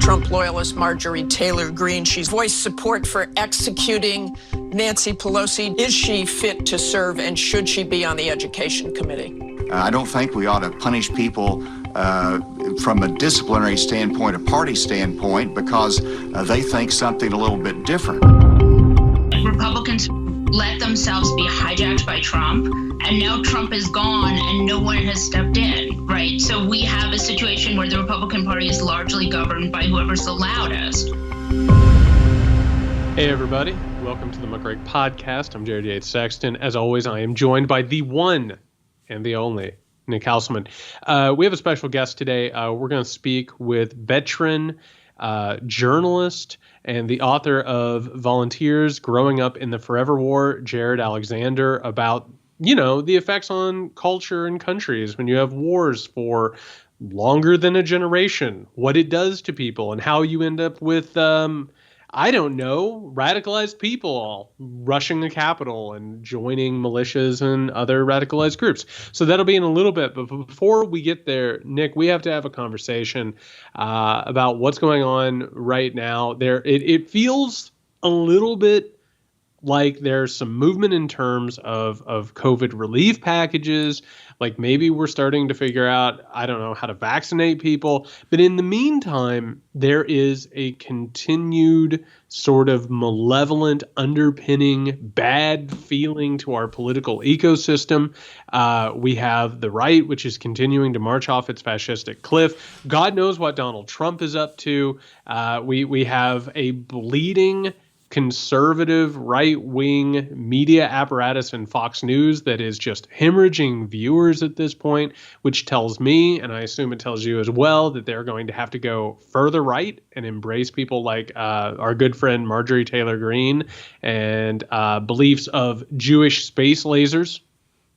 Trump loyalist Marjorie Taylor Greene. She's voiced support for executing Nancy Pelosi. Is she fit to serve, and should she be on the Education Committee? I don't think we ought to punish people from a disciplinary standpoint, a party standpoint, because they think something a little bit different. Republicans let themselves be hijacked by Trump, and now Trump is gone and no one has stepped in, right? So we have a situation where the Republican Party is largely governed by whoever's the loudest. Hey everybody, welcome to the Muckrake Podcast. I'm Jerad Yates Sexton. As always, I am joined by the one and the only Nick Hauselman. We have a special guest today. We're going to speak with veteran journalist and the author of Volunteers Growing Up in the Forever War, Jerad Alexander, about, the effects on culture and countries when you have wars for longer than a generation, what it does to people, and how you end up with, radicalized people rushing the Capitol and joining militias and other radicalized groups. So that'll be in a little bit. But before we get there, Nick, we have to have a conversation about what's going on right now. It feels a little bit like there's some movement in terms of COVID relief packages. Like maybe we're starting to figure out, how to vaccinate people. But in the meantime, there is a continued sort of malevolent underpinning bad feeling to our political ecosystem. We have the right, which is continuing to march off its fascistic cliff. God knows what Donald Trump is up to. We have a bleeding conservative right-wing media apparatus in Fox News that is just hemorrhaging viewers at this point, which tells me, and I assume it tells you as well, that they're going to have to go further right and embrace people like our good friend Marjorie Taylor Greene and beliefs of Jewish space lasers.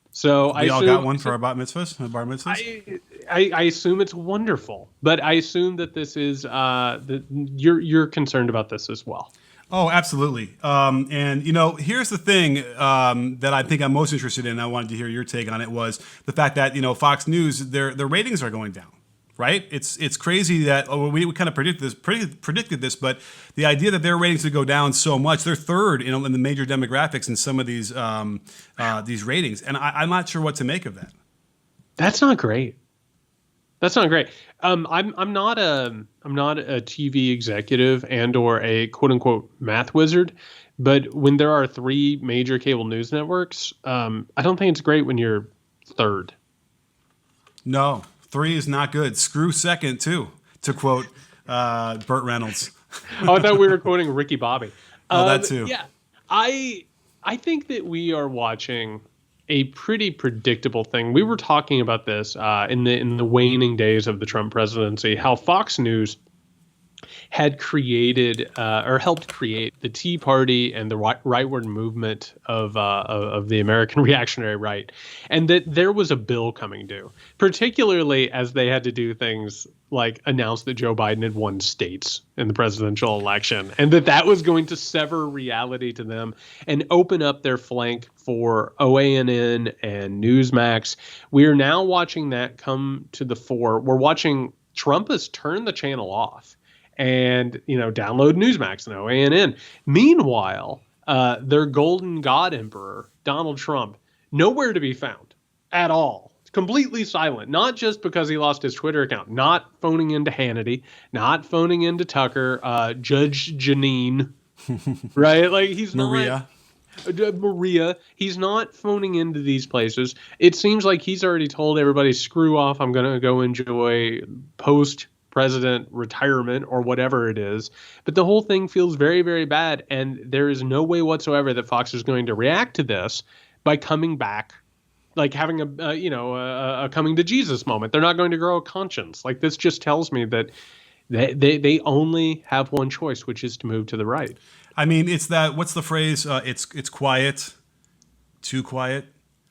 So we all got one for our bar mitzvahs. I assume it's wonderful, but I assume that this is that you're concerned about this as well. Oh, absolutely. And here's the thing that I think I'm most interested in. I wanted to hear your take on it, was the fact that, Fox News, their ratings are going down, right? It's crazy that we kind of predicted this, but the idea that their ratings would go down so much, they're third, in the major demographics in some of these ratings, and I'm not sure what to make of that. That's not great. I'm not a TV executive and or a quote unquote math wizard, but when there are three major cable news networks, I don't think it's great when you're third. No, 3 is not good. Screw second too, to quote Burt Reynolds. Oh, I thought we were quoting Ricky Bobby. That too. Yeah, I think that we are watching a pretty predictable thing. We were talking about this in the waning days of the Trump presidency, how Fox News had created or helped create the Tea Party and the rightward movement of the American reactionary right, and that there was a bill coming due, particularly as they had to do things like announce that Joe Biden had won states in the presidential election, and that was going to sever reality to them and open up their flank for OANN and Newsmax. We are now watching that come to the fore. We're watching Trumpists turn the channel off and, download Newsmax and OANN. Meanwhile, their golden god emperor, Donald Trump, nowhere to be found at all. Completely silent, not just because he lost his Twitter account, not phoning into Hannity, not phoning into Tucker, Judge Janine, right? Like he's Maria. He's not phoning into these places. It seems like he's already told everybody, screw off, I'm going to go enjoy post-president retirement or whatever it is. But the whole thing feels very, very bad, and there is no way whatsoever that Fox is going to react to this by coming back, like having a coming to Jesus moment. They're not going to grow a conscience. Like this just tells me that they only have one choice, which is to move to the right. I mean, it's that, what's the phrase? It's quiet, too quiet.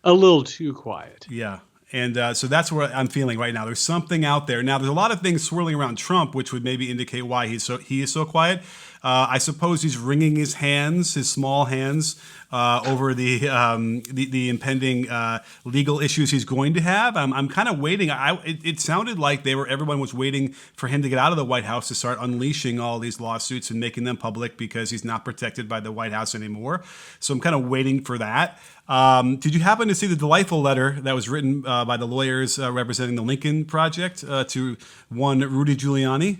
A little too quiet. Yeah. And so that's what I'm feeling right now. There's something out there. Now, there's a lot of things swirling around Trump, which would maybe indicate why he is so quiet. I suppose he's wringing his hands, his small hands, over the impending legal issues he's going to have. I'm kind of waiting. It sounded like everyone was waiting for him to get out of the White House to start unleashing all these lawsuits and making them public because he's not protected by the White House anymore. So I'm kind of waiting for that. Did you happen to see the delightful letter that was written by the lawyers representing the Lincoln Project to one Rudy Giuliani?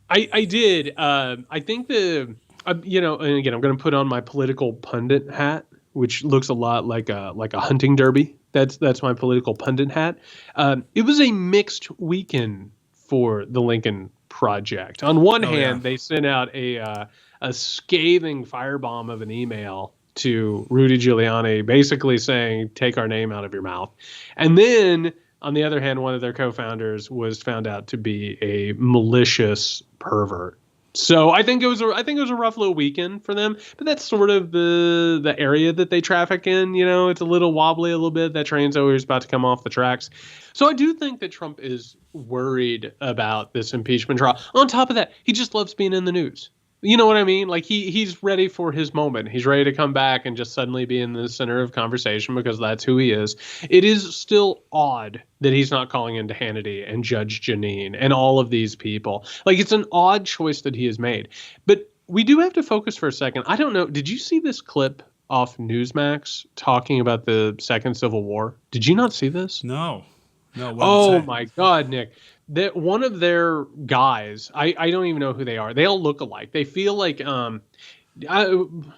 I did. I think and again, I'm going to put on my political pundit hat, which looks a lot like a hunting derby. That's my political pundit hat. It was a mixed weekend for the Lincoln Project. On one hand, they sent out a scathing firebomb of an email to Rudy Giuliani, basically saying, take our name out of your mouth. And then, on the other hand, one of their co-founders was found out to be a malicious pervert. So I think it was a rough little weekend for them, but that's sort of the area that they traffic in. It's a little wobbly a little bit. That train's always about to come off the tracks. So I do think that Trump is worried about this impeachment trial. On top of that, he just loves being in the news. You know what I mean? Like he's ready for his moment. He's ready to come back and just suddenly be in the center of conversation because that's who he is. It is still odd that he's not calling into Hannity and Judge Jeanine and all of these people. Like it's an odd choice that he has made. But we do have to focus for a second. I don't know. Did you see this clip off Newsmax talking about the Second Civil War? Did you not see this? No. Oh my God, Nick. That one of their guys, I don't even know who they are. They all look alike. They feel like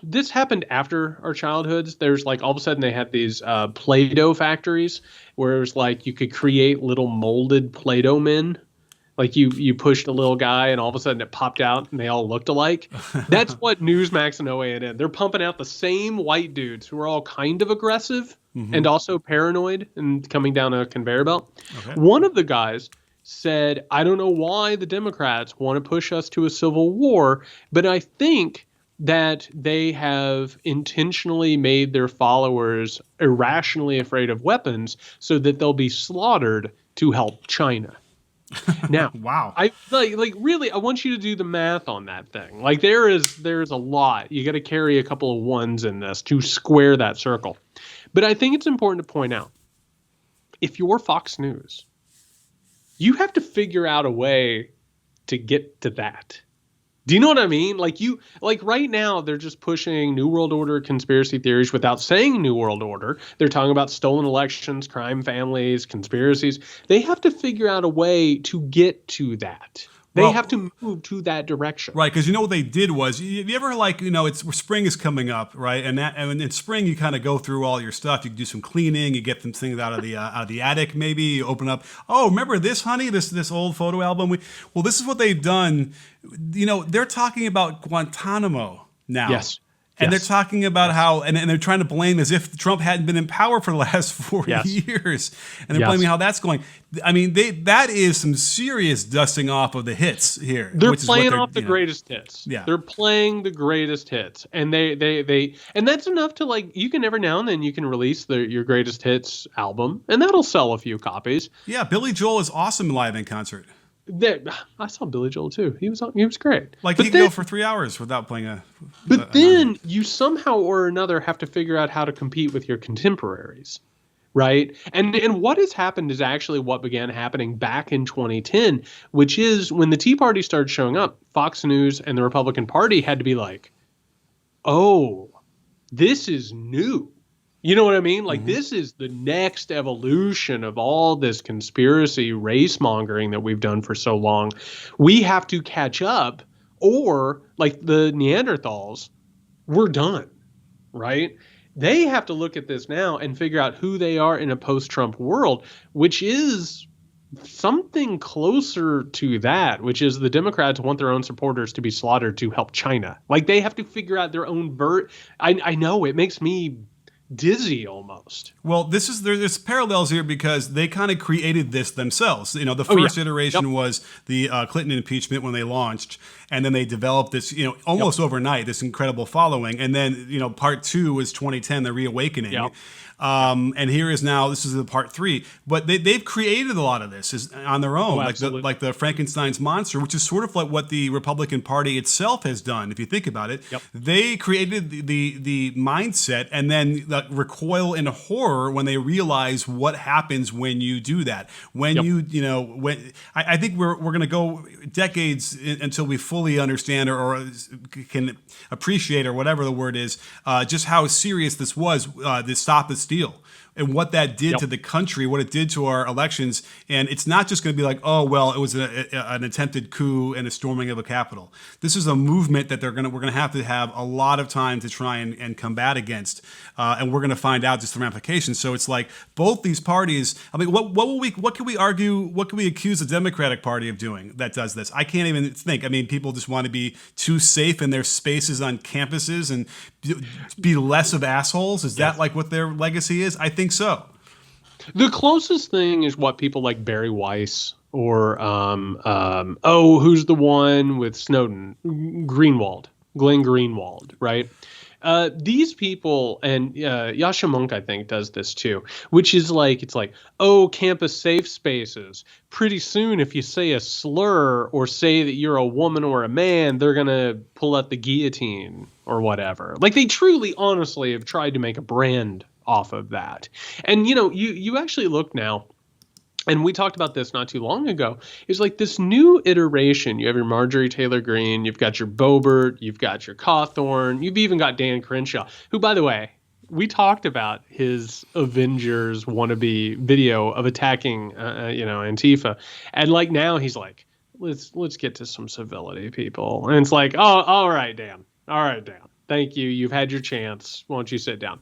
this happened after our childhoods. There's like all of a sudden they had these Play-Doh factories where it was like you could create little molded Play-Doh men. Like you pushed a little guy and all of a sudden it popped out and they all looked alike. That's what Newsmax and OANN. They're pumping out the same white dudes who are all kind of aggressive and also paranoid and coming down a conveyor belt. Okay. One of the guys said, I don't know why the Democrats want to push us to a civil war, but I think that they have intentionally made their followers irrationally afraid of weapons so that they'll be slaughtered to help China. Now, wow. I like really, I want you to do the math on that thing. Like there's a lot. You got to carry a couple of ones in this to square that circle. But I think it's important to point out, if you're Fox News, you have to figure out a way to get to that. Do you know what I mean? Like right now, they're just pushing New World Order conspiracy theories without saying New World Order. They're talking about stolen elections, crime families, conspiracies. They have to figure out a way to get to that. They have to move to that direction. Right, because what they did was, you ever spring is coming up, right? And in spring you kind of go through all your stuff. You do some cleaning, you get some things out of the attic, maybe you open up. Oh, remember this, honey? This old photo album. Well, this is what they've done. They're talking about Guantanamo now. Yes. And they're talking about how, and they're trying to blame as if Trump hadn't been in power for the last 4 years. And they're blaming how that's going. I mean, that is some serious dusting off of the hits here. They're playing off the greatest hits. Yeah. They're playing the greatest hits. And they and that's enough to you can every now and then you can release your greatest hits album and that'll sell a few copies. Yeah. Billy Joel is awesome live in concert. I saw Billy Joel too. He was great. He could go for 3 hours without playing a. But then you somehow or another have to figure out how to compete with your contemporaries, right? And what has happened is actually what began happening back in 2010, which is when the Tea Party started showing up. Fox News and the Republican Party had to be like, "Oh, this is new." You know what I mean? This is the next evolution of all this conspiracy race mongering that we've done for so long. We have to catch up, or like the Neanderthals, we're done, right? They have to look at this now and figure out who they are in a post-Trump world, which is something closer to that, which is the Democrats want their own supporters to be slaughtered to help China. They have to figure out their own I know it makes me dizzy almost. Well, there's parallels here because they kind of created this themselves. You know, the first iteration was the Clinton impeachment when they launched, and then they developed this, you know, almost overnight, this incredible following. And then, you know, part 2 was 2010, the reawakening. And here is now, this is the part 3, but they've created a lot of this on their own, like the Frankenstein's monster, which is sort of like what the Republican Party itself has done. If you think about it, they created the mindset and then recoil in horror when they realize what happens when you do that. When I think we're going to go decades until we fully understand or can appreciate, or whatever the word is, just how serious this was, this Stop the Steal, and what that did to the country, what it did to our elections. And it's not just going to be like, oh, well, it was an attempted coup and a storming of a Capitol. This is a movement that we're going to have a lot of time to try and combat against. And we're going to find out just the ramifications. So it's like both these parties, I mean, what can we argue, what can we accuse the Democratic Party of doing that does this? I can't even think. I mean, people just want to be too safe in their spaces on campuses and be less of assholes. Is that like what their legacy is? I think so. The closest thing is what people like Barry Weiss or who's the one with Snowden? Glenn Greenwald, right? These people, and Yasha Monk, I think, does this too, which is like, it's like, oh, campus safe spaces. Pretty soon, if you say a slur or say that you're a woman or a man, they're going to pull out the guillotine or whatever. Like, they truly, honestly have tried to make a brand off of that. And, you know, you actually look now, and we talked about this not too long ago, is like this new iteration. You have your Marjorie Taylor Greene, you've got your Boebert, you've got your Cawthorn, you've even got Dan Crenshaw, who, by the way, we talked about his Avengers wannabe video of attacking, Antifa. And like now he's like, let's get to some civility, people. And it's like, oh, all right, Dan. All right, Dan. Thank you. You've had your chance. Why don't you sit down?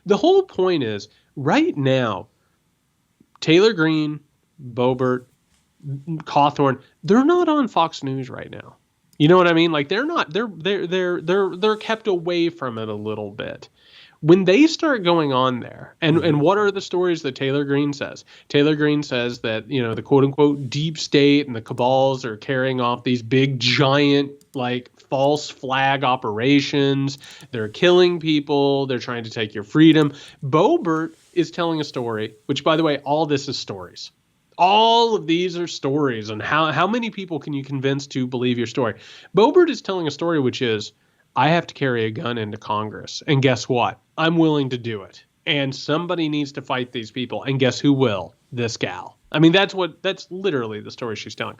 The whole point is right now, Taylor Greene, Boebert, Cawthorn, they're not on Fox News right now. You know what I mean? Like they're kept away from it a little bit. When they start going on there, and what are the stories that Taylor Greene says? Taylor Greene says that, you know, the quote unquote deep state and the cabals are carrying off these big giant like false flag operations. They're killing people. They're trying to take your freedom. Boebert is telling a story, which, by the way, all this is stories. All of these are stories. And how many people can you convince to believe your story? Boebert is telling a story, which is, I have to carry a gun into Congress. And guess what? I'm willing to do it. And somebody needs to fight these people. And guess who will? This gal. I mean, that's literally the story she's telling.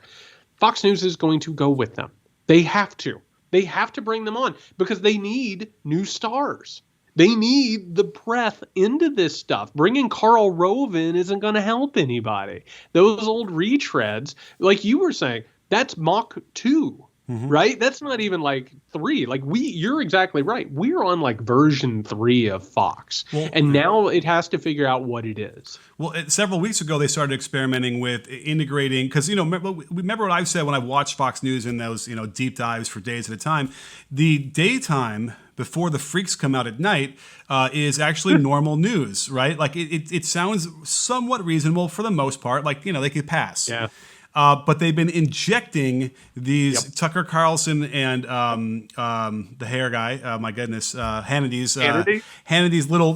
Fox News is going to go with them. They have to. They have to bring them on because they need new stars. They need the breath into this stuff. Bringing Karl Rove in isn't going to help anybody. Those old retreads, like you were saying, that's Mach 2, right? That's not even like 3. Like you're exactly right. We're on like version 3 of Fox. Well, and now it has to figure out what it is. Well, several weeks ago, they started experimenting with integrating, because, you know, remember what I've said when I've watched Fox News in those, you know, deep dives for days at a time. The daytime before the freaks come out at night is actually normal news, right? Like it sounds somewhat reasonable for the most part. Like, you know, they could pass. Yeah. But they've been injecting these Tucker Carlson and the hair guy, my goodness, Hannity's little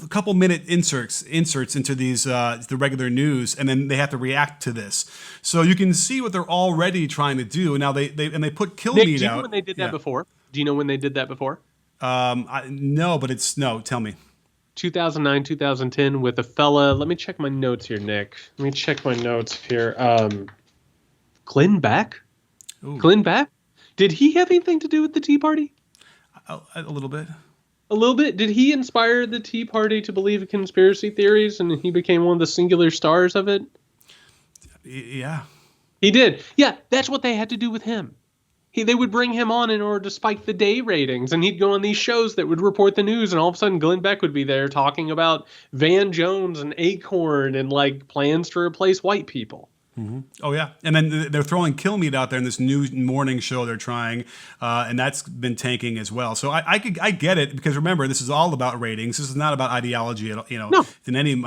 couple minute inserts into these the regular news, and then they have to react to this. So you can see what they're already trying to do. And now they put Kill Meat out. Do you know when they did that before? Do you know when they did that before? No, but tell me. 2009, 2010 with a fella. Let me check my notes here, Nick. Let me check my notes here. Glenn Beck? Ooh. Glenn Beck? Did he have anything to do with the Tea Party? A little bit. A little bit? Did he inspire the Tea Party to believe in conspiracy theories and he became one of the singular stars of it? Yeah. He did. Yeah, that's what they had to do with him. They would bring him on in order to spike the day ratings, and he'd go on these shows that would report the news, and all of a sudden Glenn Beck would be there talking about Van Jones and Acorn and like plans to replace white people. Oh, yeah. And then they're throwing Kill Meat out there in this new morning show they're trying, and that's been tanking as well. So I get it, because remember, this is all about ratings. This is not about ideology at all, No. in any.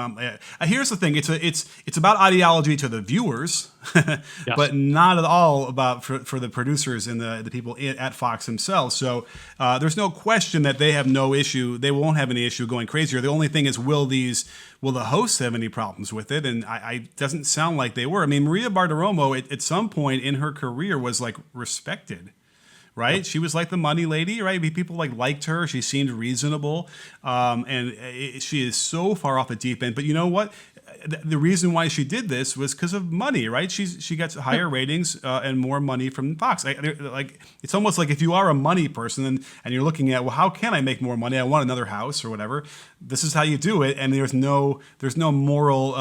Here's the thing: it's about ideology to the viewers, Yes. but not at all about for the producers and the people at Fox themselves. So there's no question that they have no issue. They won't have any issue going crazier. The only thing is, will the hosts have any problems with it? And I doesn't sound like they were. I mean, Maria Bartiromo at some point in her career was like respected, right? Yep. She was like the money lady, right? People liked her. She seemed reasonable, she is so far off the deep end. But you know what? The reason why she did this was because of money, right? She gets higher ratings and more money from Fox. It's almost like if you are a money person and you're looking at, well, how can I make more money? I want another house or whatever. This is how you do it, and there's no moral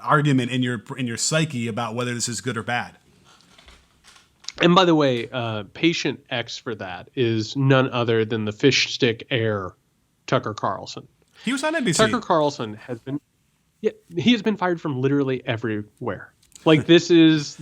argument in your psyche about whether this is good or bad. And by the way, patient X for that is none other than the fish stick heir, Tucker Carlson. He was on NBC. Tucker Carlson has been fired from literally everywhere. Like this is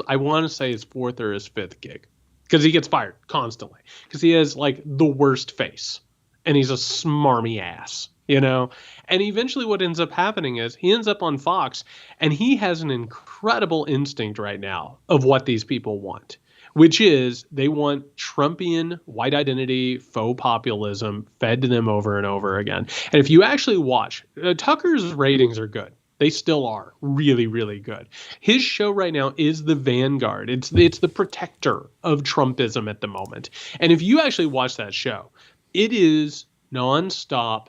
I want to say his fourth or his fifth gig, because he gets fired constantly because he has like the worst face and he's a smarmy ass, And eventually what ends up happening is he ends up on Fox, and he has an incredible instinct right now of what these people want, which is they want Trumpian white identity, faux populism fed to them over and over again. And if you actually watch, Tucker's ratings are good. They still are really, really good. His show right now is the vanguard. It's the protector of Trumpism at the moment. And if you actually watch that show, it is nonstop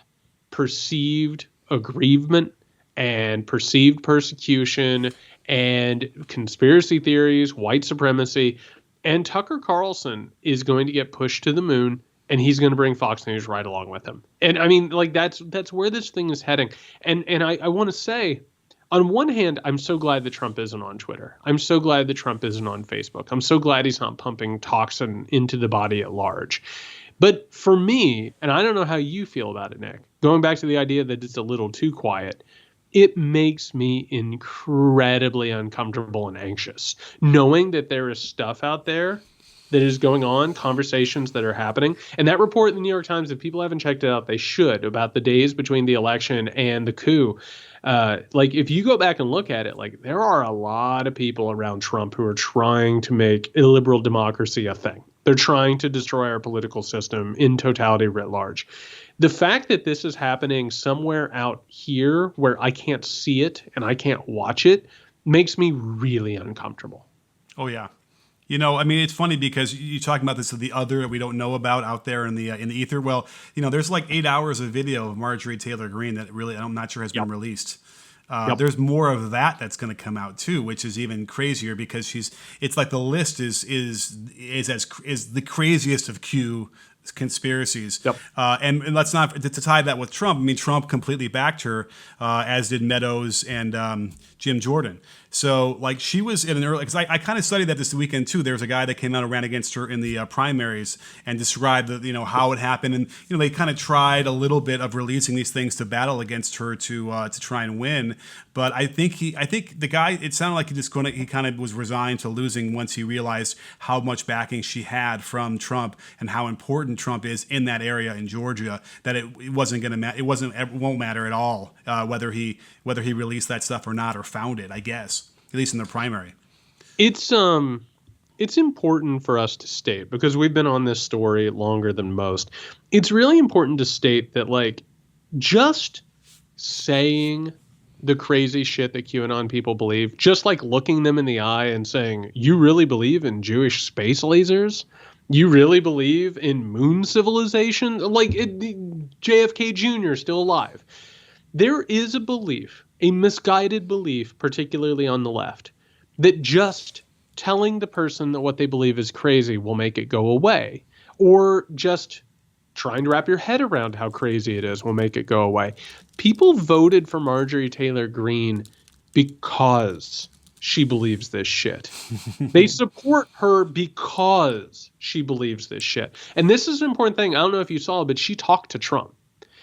perceived aggrievement and perceived persecution and conspiracy theories, white supremacy. And Tucker Carlson is going to get pushed to the moon, and he's going to bring Fox News right along with him. And I mean, like that's where this thing is heading. And I want to say, on one hand, I'm so glad that Trump isn't on Twitter. I'm so glad that Trump isn't on Facebook. I'm so glad he's not pumping toxin into the body at large. But for me, and I don't know how you feel about it, Nick, going back to the idea that it's a little too quiet, it makes me incredibly uncomfortable and anxious, knowing that there is stuff out there that is going on, conversations that are happening. And that report in the New York Times, if people haven't checked it out, they should, about the days between the election and the coup. If you go back and look at it, there are a lot of people around Trump who are trying to make illiberal democracy a thing. They're trying to destroy our political system in totality writ large. The fact that this is happening somewhere out here where I can't see it and I can't watch it makes me really uncomfortable. Oh, yeah. It's funny because you're talking about this, the other that we don't know about out there in the ether. Well, there's like 8 hours of video of Marjorie Taylor Greene that really I'm not sure has been released. There's more of that's going to come out too, which is even crazier because it's like the list is the craziest of Q conspiracies. Yep. And let's not to tie that with Trump. I mean, Trump completely backed her, as did Meadows and Jim Jordan. So she was in an early, because I kind of studied that this weekend too. There was a guy that came out and ran against her in the primaries and described how it happened, and they kind of tried a little bit of releasing these things to battle against her to try and win. But I think the guy, it sounded like he kind of was resigned to losing once he realized how much backing she had from Trump and how important Trump is in that area in Georgia, that it won't matter at all whether he released that stuff or not, or found it, I guess, at least in the primary. It's important for us to state, because we've been on this story longer than most. It's really important to state that just saying the crazy shit that QAnon people believe, just looking them in the eye and saying, you really believe in Jewish space lasers? You really believe in moon civilization? JFK Jr. still alive. There is a belief, a misguided belief, particularly on the left, that just telling the person that what they believe is crazy will make it go away, or just trying to wrap your head around how crazy it is will make it go away. People voted for Marjorie Taylor Greene because she believes this shit. They support her because she believes this shit. And this is an important thing. I don't know if you saw, but she talked to Trump.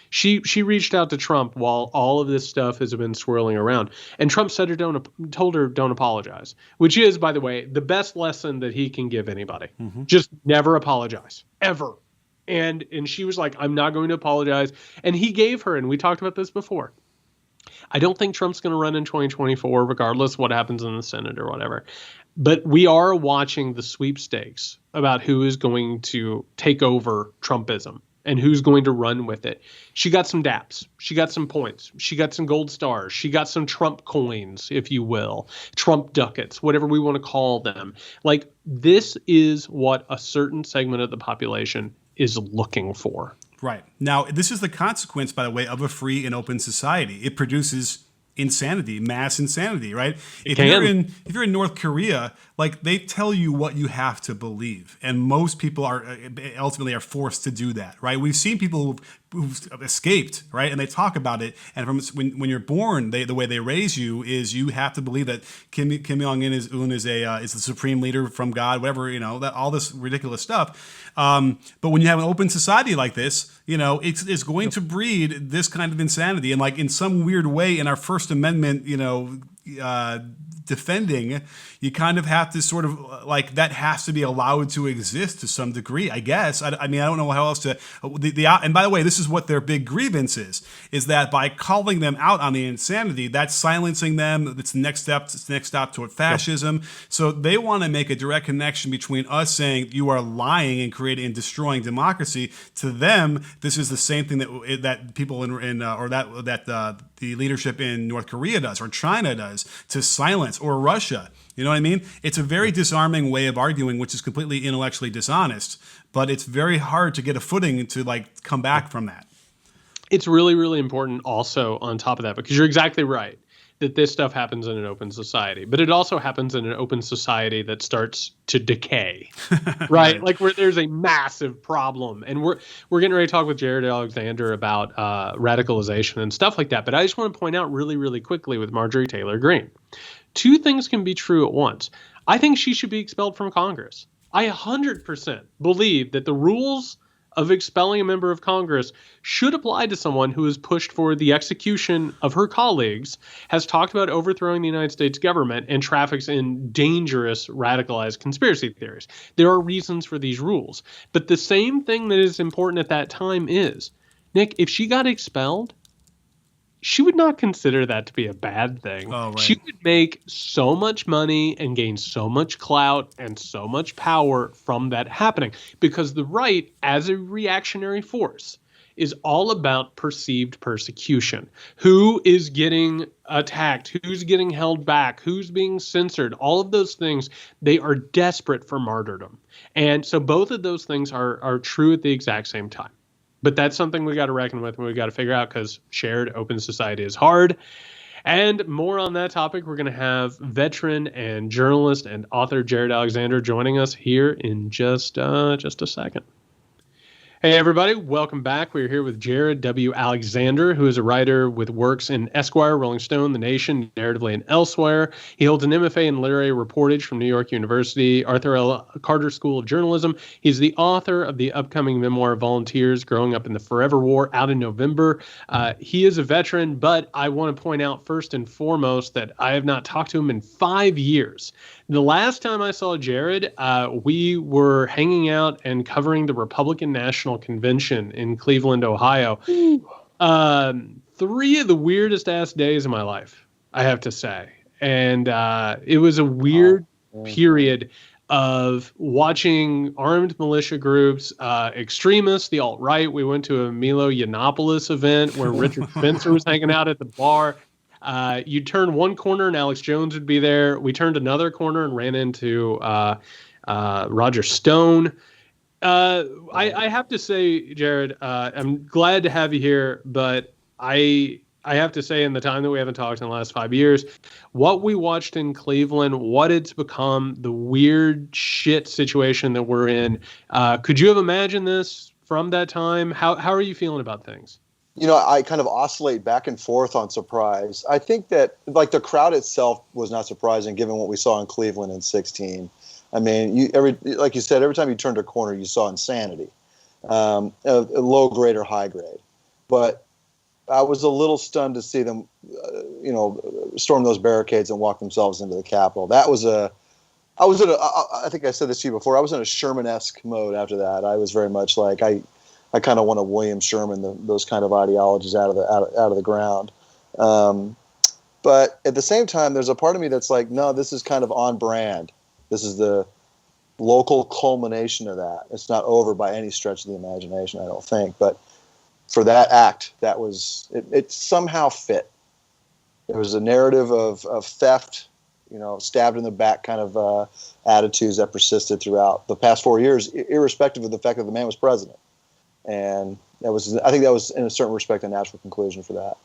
She reached out to Trump while all of this stuff has been swirling around, and Trump told her don't apologize, which is, by the way, the best lesson that he can give anybody. Just never apologize, ever. And she was like, I'm not going to apologize. And he gave her, and we talked about this before, I don't think Trump's going to run in 2024, regardless of what happens in the Senate or whatever. But we are watching the sweepstakes about who is going to take over Trumpism and who's going to run with it. She got some daps. She got some points. She got some gold stars. She got some Trump coins, if you will, Trump ducats, whatever we want to call them. Like, this is what a certain segment of the population is looking for. Right. Now, this is the consequence, by the way, of a free and open society. It produces insanity, mass insanity, right? If you're in North Korea, like, they tell you what you have to believe, and most people are ultimately are forced to do that, right? We've seen people who've escaped, right, and they talk about it. And from when you're born, the way they raise you is you have to believe that Kim Jong Un is the supreme leader from God, whatever, that all this ridiculous stuff. But when you have an open society like this, it's going to breed this kind of insanity, and like in some weird way, in our First Amendment, defending, you kind of have to sort of like that has to be allowed to exist to some degree, I guess. I mean, I don't know how else to. And by the way, this is what their big grievance is that by calling them out on the insanity, that's silencing them. It's the next step toward fascism. Yep. So they want to make a direct connection between us saying you are lying and creating and destroying democracy. To them, this is the same thing that people the leadership in North Korea does, or China does, to silence, or Russia. You know what I mean? It's a very disarming way of arguing, which is completely intellectually dishonest, but it's very hard to get a footing to like come back from that. It's really, really important also on top of that, because you're exactly right that this stuff happens in an open society, but it also happens in an open society that starts to decay, right? Like where there's a massive problem. And we're getting ready to talk with Jerad Alexander about radicalization and stuff like that. But I just want to point out really, really quickly with Marjorie Taylor Greene, two things can be true at once. I think she should be expelled from Congress. I 100% believe that the rules of expelling a member of Congress should apply to someone who has pushed for the execution of her colleagues, has talked about overthrowing the United States government, and traffics in dangerous radicalized conspiracy theories. There are reasons for these rules. But the same thing that is important at that time is, Nick, if she got expelled, she would not consider that to be a bad thing. Oh, right. She would make so much money and gain so much clout and so much power from that happening, because the right, as a reactionary force, is all about perceived persecution. Who is getting attacked? Who's getting held back? Who's being censored? All of those things, they are desperate for martyrdom. And so both of those things are true at the exact same time. But that's something we got to reckon with and we got to figure out, because shared open society is hard. And more on that topic, we're going to have veteran and journalist and author Jerad Alexander joining us here in just a second. Hey, everybody. Welcome back. We're here with Jerad W. Alexander, who is a writer with works in Esquire, Rolling Stone, The Nation, Narratively, and elsewhere. He holds an MFA in literary reportage from New York University, Arthur L. Carter School of Journalism. He's the author of the upcoming memoir, Volunteers Growing Up in the Forever War, out in November. He is a veteran, but I want to point out first and foremost that I have not talked to him in 5 years. The last time I saw Jerad, we were hanging out and covering the Republican National Convention in Cleveland, Ohio. 3 of the weirdest ass days of my life, I have to say. And it was a weird period of watching armed militia groups, extremists, the alt-right. We went to a Milo Yiannopoulos event where Richard Spencer was hanging out at the bar. You turn one corner and Alex Jones would be there. We turned another corner and ran into Roger Stone. I have to say, Jerad, I'm glad to have you here, but I have to say, in the time that we haven't talked in the last 5 years, what we watched in Cleveland, what it's become, the weird shit situation that we're in. Could you have imagined this from that time? How are you feeling about things? I kind of oscillate back and forth on surprise. I think that, like, the crowd itself was not surprising given what we saw in Cleveland in 2016. I mean, like you said, every time you turned a corner, you saw insanity, low grade or high grade. but I was a little stunned to see them, storm those barricades and walk themselves into the Capitol. I think I said this to you before. I was in a Sherman-esque mode after that. I was very much like I kind of want to William Sherman those kind of ideologies out of the ground. But at the same time, there's a part of me that's like, no, this is kind of on brand. This is the local culmination of that. It's not over by any stretch of the imagination, I don't think. But for that act, that was it somehow fit. There was a narrative of theft, stabbed in the back kind of attitudes that persisted throughout the past 4 years, irrespective of the fact that the man was president. And I think that was, in a certain respect, a natural conclusion for that.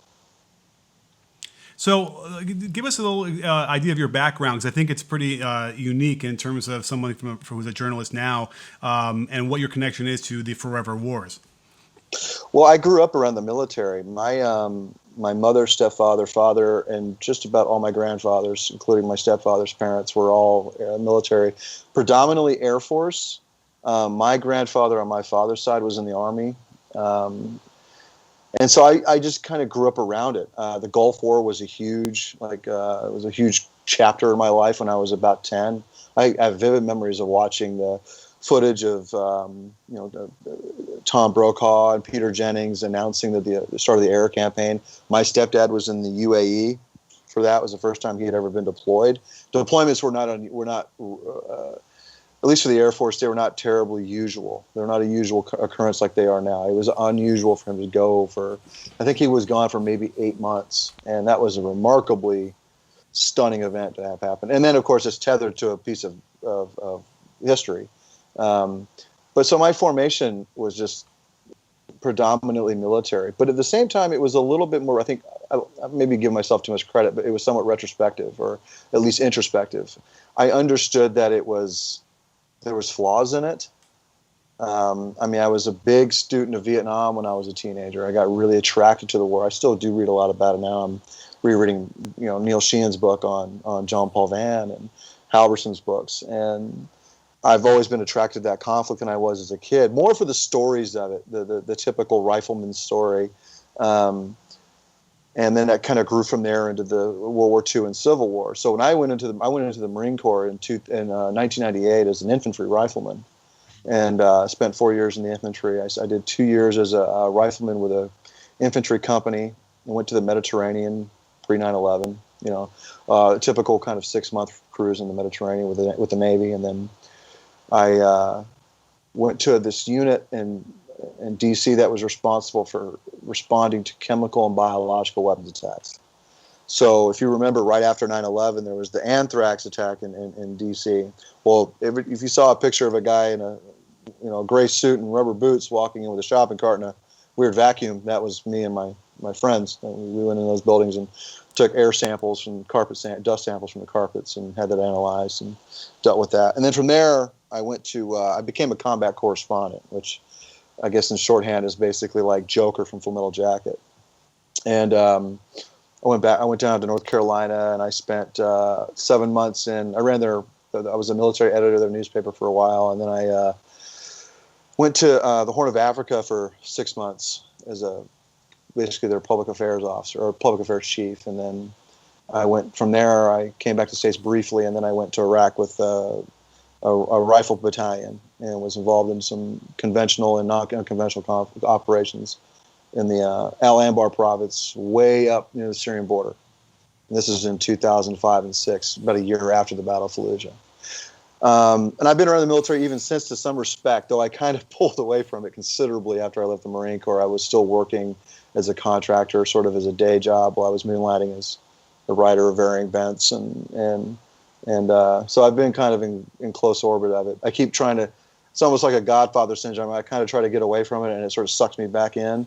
So give us a little idea of your background, because I think it's pretty unique in terms of someone who's a journalist now, and what your connection is to the Forever Wars. Well, I grew up around the military. My mother, stepfather, father, and just about all my grandfathers, including my stepfather's parents, were all military, predominantly Air Force. My grandfather on my father's side was in the Army. And so I just kind of grew up around it. The Gulf War was a huge chapter in my life when I was about 10. I have vivid memories of watching the footage of Tom Brokaw and Peter Jennings announcing the start of the air campaign. My stepdad was in the UAE for that. It was the first time he had ever been deployed. Deployments were not at least for the Air Force, they were not terribly usual. They're not a usual occurrence like they are now. It was unusual for him to go I think he was gone for maybe 8 months. And that was a remarkably stunning event to have happen. And then, of course, it's tethered to a piece of history. But so my formation was just predominantly military. But at the same time, it was a little bit more, I think, I maybe give myself too much credit, but it was somewhat retrospective, or at least introspective. I understood that there was flaws in it. I was a big student of Vietnam when I was a teenager. I got really attracted to the war. I still do read a lot about it now. I'm rereading, Neil Sheehan's book on John Paul Van and Halverson's books. And I've always been attracted to that conflict than I was as a kid, more for the stories of it, the typical rifleman story. And then that kind of grew from there into the World War II and Civil War. So when I went into the Marine Corps in 1998 as an infantry rifleman, and spent 4 years in the infantry. I did 2 years as a rifleman with a infantry company, and went to the Mediterranean pre 9/11. Typical kind of 6-month cruise in the Mediterranean with the Navy, and then I went to this unit in D.C. that was responsible for responding to chemical and biological weapons attacks. So if you remember, right after 9/11, there was the anthrax attack in D.C. Well, if you saw a picture of a guy in a gray suit and rubber boots walking in with a shopping cart and a weird vacuum, that was me and my friends. We went in those buildings and took air samples from dust samples from the carpets and had that analyzed and dealt with that. And then from there, I became a combat correspondent, which I guess in shorthand is basically like Joker from Full Metal Jacket. And I went down to North Carolina, and I spent 7 months I was a military editor of their newspaper for a while, and then I went to the Horn of Africa for 6 months as basically their public affairs officer or public affairs chief. And then I went from there. I came back to the States briefly, and then I went to Iraq with a rifle battalion and was involved in some conventional and non-conventional operations in the Al Anbar province, way up near the Syrian border. And this is in 2005 and 6, about a year after the Battle of Fallujah. And I've been around the military even since, to some respect, though I kind of pulled away from it considerably after I left the Marine Corps. I was still working as a contractor, sort of as a day job, while I was moonlighting as a writer of varying bents. And so I've been kind of in close orbit of it. I keep trying to, it's almost like a Godfather syndrome. I kind of try to get away from it, and it sort of sucks me back in.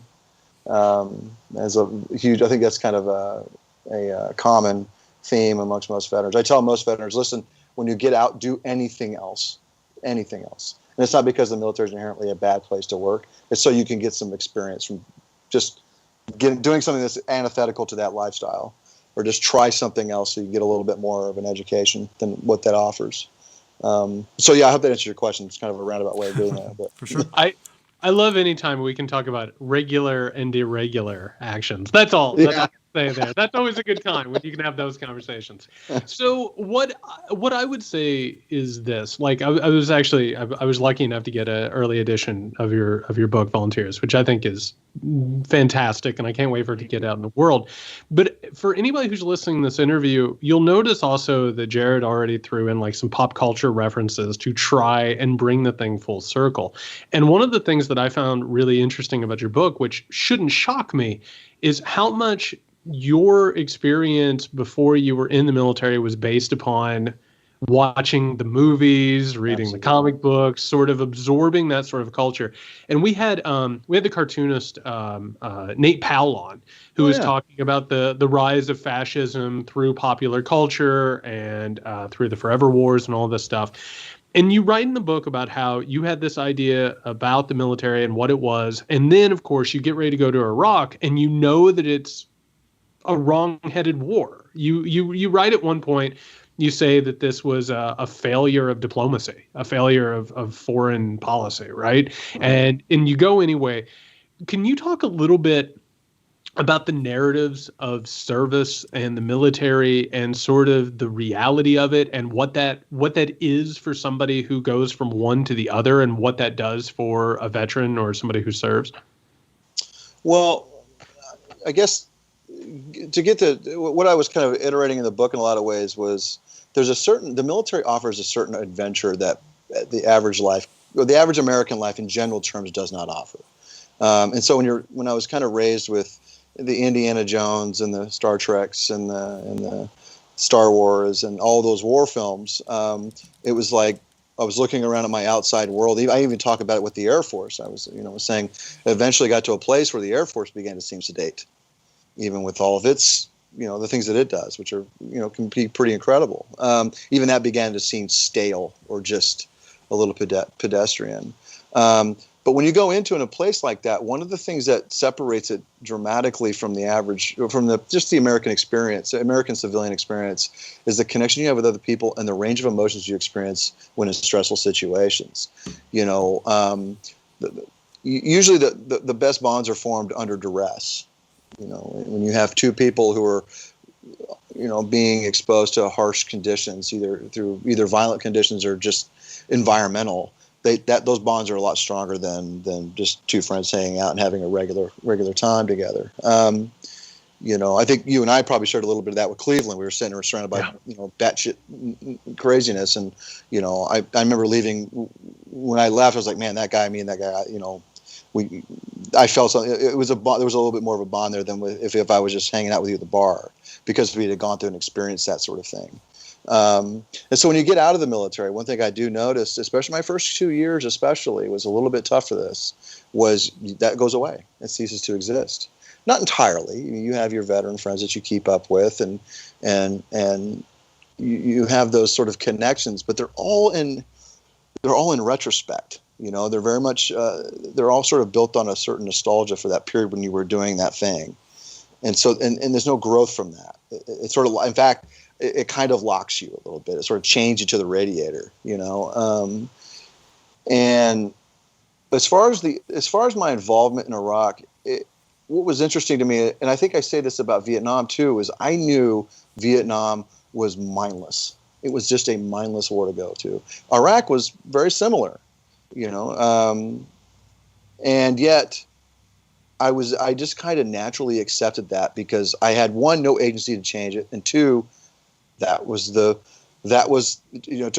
As a huge, I think that's kind of a common theme amongst most veterans. I tell most veterans, listen, when you get out, do anything else. And it's not because the military is inherently a bad place to work. It's so you can get some experience from just doing something that's antithetical to that lifestyle, or just try something else so you get a little bit more of an education than what that offers. So yeah, I hope that answers your question. It's kind of a roundabout way of doing that. But. For sure. I love any time we can talk about regular and irregular actions. That's all. That's all I say there. That's always a good time when you can have those conversations. So what I would say is this: like I was lucky enough to get an early edition of your book, Volunteers, which I think is fantastic, and I can't wait for it to get out in the world. But for anybody who's listening to this interview, you'll notice also that Jerad already threw in like some pop culture references to try and bring the thing full circle. And one of the things that I found really interesting about your book, which shouldn't shock me, is how much your experience before you were in the military was based upon watching the movies, reading the comic books, sort of absorbing that sort of culture. And we had the cartoonist Nate Powell on, who was talking about the rise of fascism through popular culture and through the Forever Wars and all this stuff. And you write in the book about how you had this idea about the military and what it was. And then, of course, you get ready to go to Iraq and you know that it's a wrong-headed war. You write at one point, you say that this was a failure of diplomacy, a failure of foreign policy, right? And you go anyway. Can you talk a little bit about the narratives of service and the military and sort of the reality of it and what that is for somebody who goes from one to the other and what that does for a veteran or somebody who serves? Well, I guess to get to what I was kind of iterating in the book in a lot of ways was the military offers a certain adventure that the average life, or the average American life in general terms, does not offer. And so when I was kind of raised with the Indiana Jones and the Star Treks and the Star Wars and all those war films, it was like I was looking around at my outside world. I even talk about it with the Air Force. I was saying it eventually got to a place where the Air Force began to seem sedate, even with all of its, the things that it does, which are, can be pretty incredible. Even that began to seem stale or just a little pedestrian. But when you go into a place like that, one of the things that separates it dramatically from the average, from just the American experience, American civilian experience, is the connection you have with other people and the range of emotions you experience when in stressful situations. Usually the best bonds are formed under duress. When you have two people who are, being exposed to harsh conditions, either violent conditions or just environmental, those bonds are a lot stronger than just two friends hanging out and having a regular time together. I think you and I probably shared a little bit of that with Cleveland. We were surrounded by batshit craziness, and I remember leaving. When I left, I was like, man, that guy, me and that guy, I felt something. There was a little bit more of a bond there than if I was just hanging out with you at the bar, because we had gone through and experienced that sort of thing. And so when you get out of the military, one thing I do notice, especially my first 2 years, was a little bit tough for this, was that goes away. It ceases to exist. Not entirely. You have your veteran friends that you keep up with, and you have those sort of connections, but they're all in retrospect. They're very much they're all sort of built on a certain nostalgia for that period when you were doing that thing, and so and there's no growth from that. It's sort of, in fact, it kind of locks you a little bit. It sort of chains you to the radiator, and as far as my involvement in Iraq, what was interesting to me, and I think I say this about Vietnam too, is I knew Vietnam was mindless. It was just a mindless war to go to. Iraq was very similar, and yet I just kind of naturally accepted that, because I had, one, no agency to change it, and two, that was to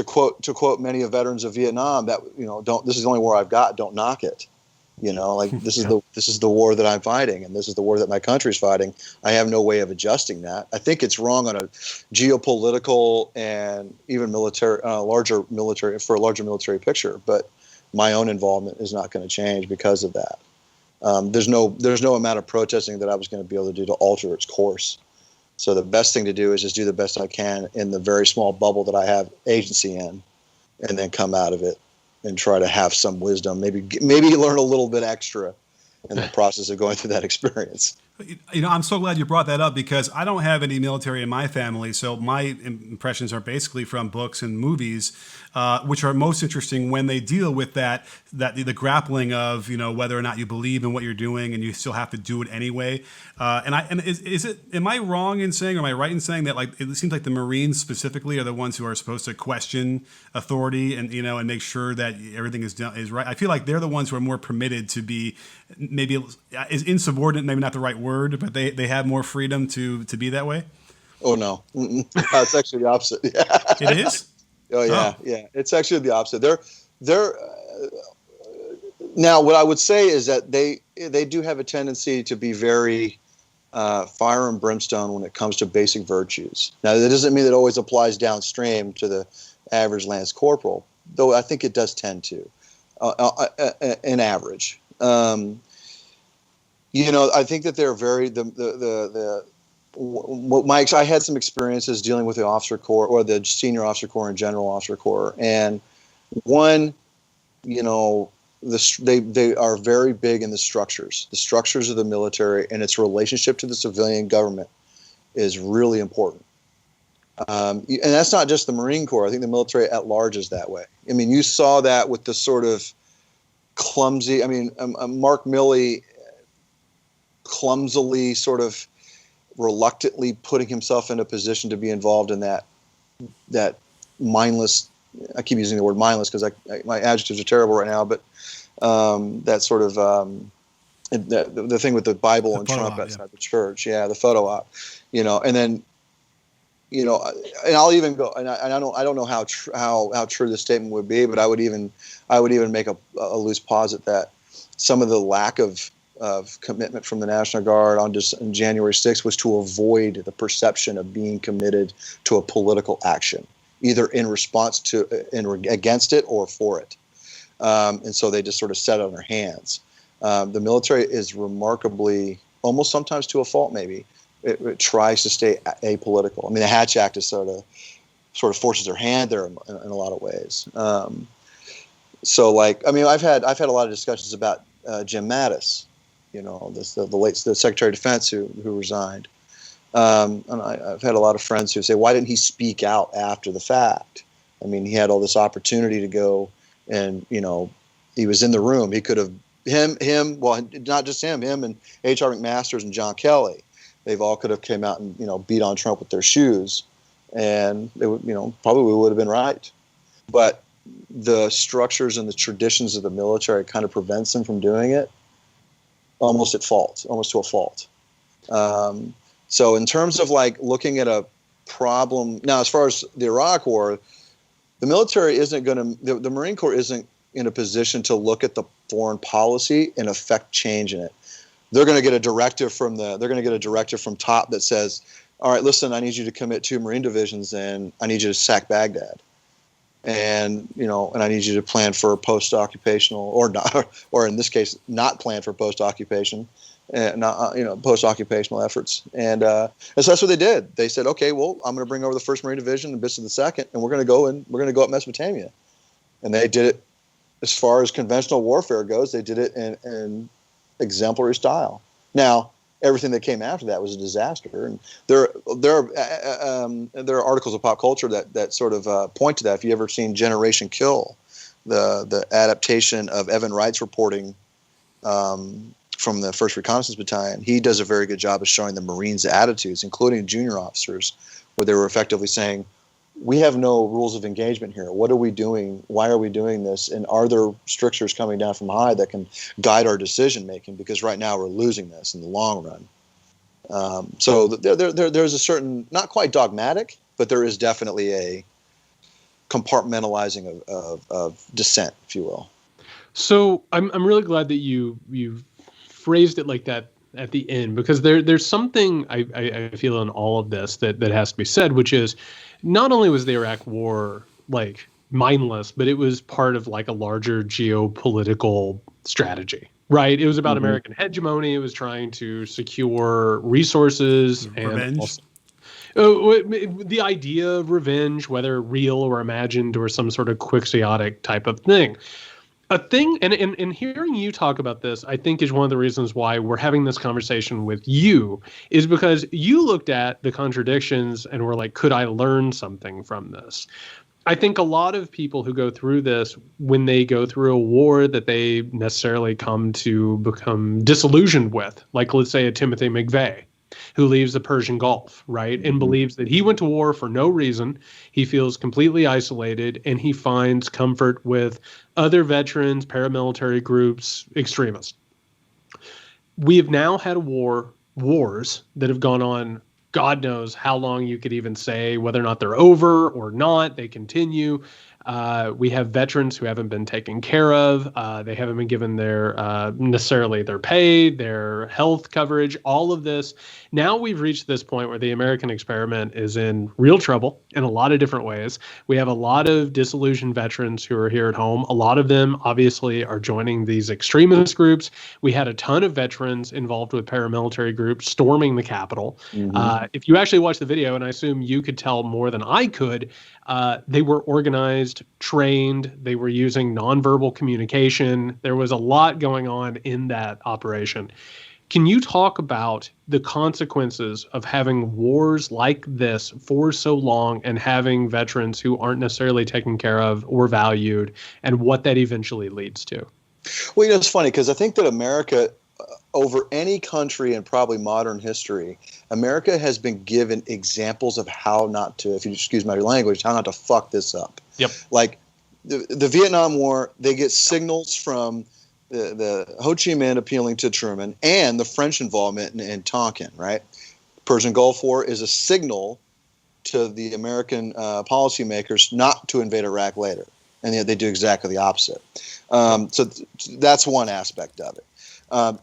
quote many of veterans of Vietnam, that this is the only war I've got, don't knock it. This is the war that I'm fighting, and this is the war that my country's fighting. I have no way of adjusting that. I think it's wrong on a geopolitical and even larger military picture, but my own involvement is not going to change because of that. There's no amount of protesting that I was going to be able to do to alter its course. So the best thing to do is just do the best I can in the very small bubble that I have agency in, and then come out of it and try to have some wisdom, maybe learn a little bit extra in the process of going through that experience. I'm so glad you brought that up because I don't have any military in my family. So my impressions are basically from books and movies, which are most interesting when they deal with that the grappling of, whether or not you believe in what you're doing and you still have to do it anyway. Am I wrong in saying, or am I right in saying that, like, it seems like the Marines specifically are the ones who are supposed to question authority and, and make sure that everything is right. I feel like they're the ones who are more permitted to be, maybe is insubordinate, maybe not the right word, but they have more freedom to be that way. Oh no, it's actually the opposite. Yeah. It is. Oh yeah, yeah. It's actually the opposite. They're now what I would say is that they do have a tendency to be very fire and brimstone when it comes to basic virtues. Now that doesn't mean that it always applies downstream to the average lance corporal, though I think it does tend to, in average. I think that they're very I had some experiences dealing with the officer corps or the senior officer corps and general officer corps, and one, they are very big in the structures of the military, and its relationship to the civilian government is really important. And that's not just the Marine Corps. I think the military at large is that way. I mean, you saw that with the sort of clumsy. I mean, Mark Milley clumsily, sort of reluctantly putting himself in a position to be involved in that mindless. I keep using the word mindless because my adjectives are terrible right now, but that sort of the thing with the Bible and Trump outside the church, the photo op, and then. And I'll even go, and I don't know how true this statement would be, but I would even make a loose posit that some of the lack of commitment from the National Guard on January 6th was to avoid the perception of being committed to a political action, either in response to against it or for it, and so they just sort of sat on their hands. The military is remarkably, almost sometimes to a fault, maybe. It tries to stay apolitical. I mean, the Hatch Act is sort of forces their hand there in a lot of ways. So, I've had a lot of discussions about Jim Mattis, the Secretary of Defense who resigned, and I've had a lot of friends who say, why didn't he speak out after the fact? I mean, he had all this opportunity to go, and he was in the room. He could have well, not just him and H.R. McMaster's and John Kelly. They've all could have came out and beat on Trump with their shoes, and it would probably would have been right. But the structures and the traditions of the military kind of prevents them from doing it, almost to a fault. So in terms of looking at a problem now, as far as the Iraq War, the military isn't going to. The Marine Corps isn't in a position to look at the foreign policy and affect change in it. They're going to get a directive from top that says, all right, listen, I need you to commit 2 Marine divisions and I need you to sack Baghdad. And, and I need you to plan for post-occupational or not, or in this case, not plan for post-occupation, post-occupational efforts. And so that's what they did. They said, okay, well, I'm going to bring over the 1st Marine Division and bits of the 2nd, and we're going to go up Mesopotamia. And they did it, as far as conventional warfare goes, they did it in exemplary style. Now, everything that came after that was a disaster, and there are articles of pop culture that sort of point to that. If you ever seen Generation Kill, the adaptation of Evan Wright's reporting from the 1st Reconnaissance Battalion, he does a very good job of showing the Marines' attitudes, including junior officers, where they were effectively saying, we have no rules of engagement here. What are we doing? Why are we doing this? And are there strictures coming down from high that can guide our decision making? Because right now we're losing this in the long run. So there's a certain, not quite dogmatic, but there is definitely a compartmentalizing of dissent, if you will. So I'm really glad that you phrased it like that at the end, because there's something I feel in all of this that has to be said, which is, not only was the Iraq War mindless, but it was part of a larger geopolitical strategy, right? It was about American hegemony. It was trying to secure resources and revenge. The idea of revenge, whether real or imagined or some sort of quixotic type of thing. A thing, and hearing you talk about this, I think is one of the reasons why we're having this conversation with you, is because you looked at the contradictions and were like, could I learn something from this? I think a lot of people who go through this, when they go through a war that they necessarily come to become disillusioned with, like let's say a Timothy McVeigh, who leaves the Persian Gulf, right? And believes that he went to war for no reason. He feels completely isolated, and he finds comfort with other veterans, paramilitary groups, extremists. We have now had wars that have gone on, God knows how long you could even say, whether or not they're over or not, they continue. We have veterans who haven't been taken care of. They haven't been given their necessarily their pay, their health coverage, all of this. Now we've reached this point where the American experiment is in real trouble in a lot of different ways. We have a lot of disillusioned veterans who are here at home. A lot of them obviously are joining these extremist groups. We had a ton of veterans involved with paramilitary groups storming the Capitol. If you actually watch the video, and I assume you could tell more than I could, they were organized, trained, they were using nonverbal communication. There was a lot going on in that operation. Can you talk about the consequences of having wars like this for so long and having veterans who aren't necessarily taken care of or valued, and what that eventually leads to? Well, it's funny because I think that America, over any country in probably modern history, America has been given examples of how not to, if you excuse my language, how not to fuck this up. Yep. Like the Vietnam War, they get signals from the Ho Chi Minh appealing to Truman and the French involvement in Tonkin, right? Persian Gulf War is a signal to the American policymakers not to invade Iraq later. And yet they do exactly the opposite. So that's one aspect of it.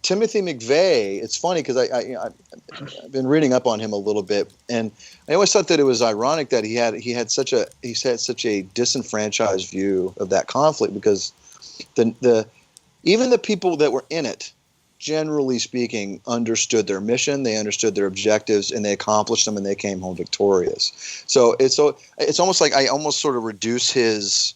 Timothy McVeigh, it's funny because I've been reading up on him a little bit, and I always thought that it was ironic that he had such a disenfranchised view of that conflict, because even the people that were in it, generally speaking, understood their mission, they understood their objectives, and they accomplished them, and they came home victorious. So it's almost like I almost sort of reduce his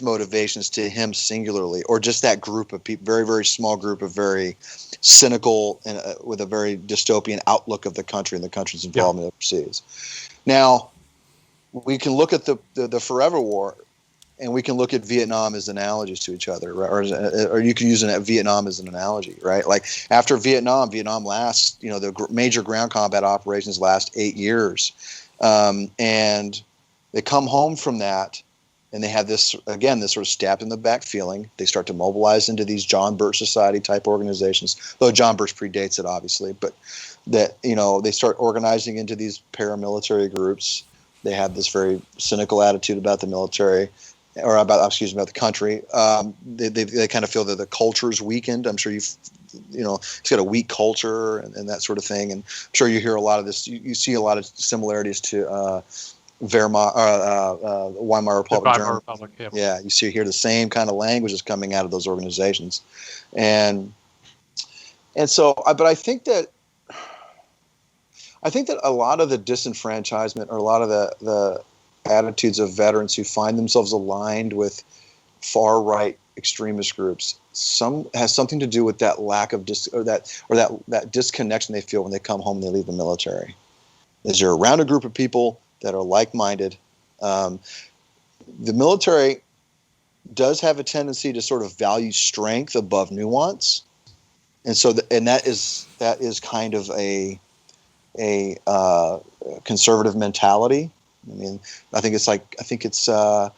motivations to him singularly, or just that group of people, very, very small group of very cynical and with a very dystopian outlook of the country and the country's involvement overseas. Now, we can look at the Forever War, and we can look at Vietnam as analogies to each other, right? Or you can use Vietnam as an analogy, right? Like after Vietnam lasts, the major ground combat operations last 8 years, and they come home from that. And they have this sort of stabbed in the back feeling. They start to mobilize into these John Birch Society type organizations, though John Birch predates it, obviously. But that, they start organizing into these paramilitary groups. They have this very cynical attitude about the military, or about the country. They kind of feel that the culture is weakened. I'm sure it's got a weak culture and that sort of thing. And I'm sure you hear a lot of this. You see a lot of similarities to Weimar Republic. Yeah, you hear the same kind of languages coming out of those organizations, and so. But I think that a lot of the disenfranchisement, or a lot of the attitudes of veterans who find themselves aligned with far right extremist groups, has something to do with that lack of that disconnection they feel when they come home and they leave the military. Is you're around a group of people that are like-minded. The military does have a tendency to sort of value strength above nuance, and so that is kind of a conservative mentality. I mean, I think the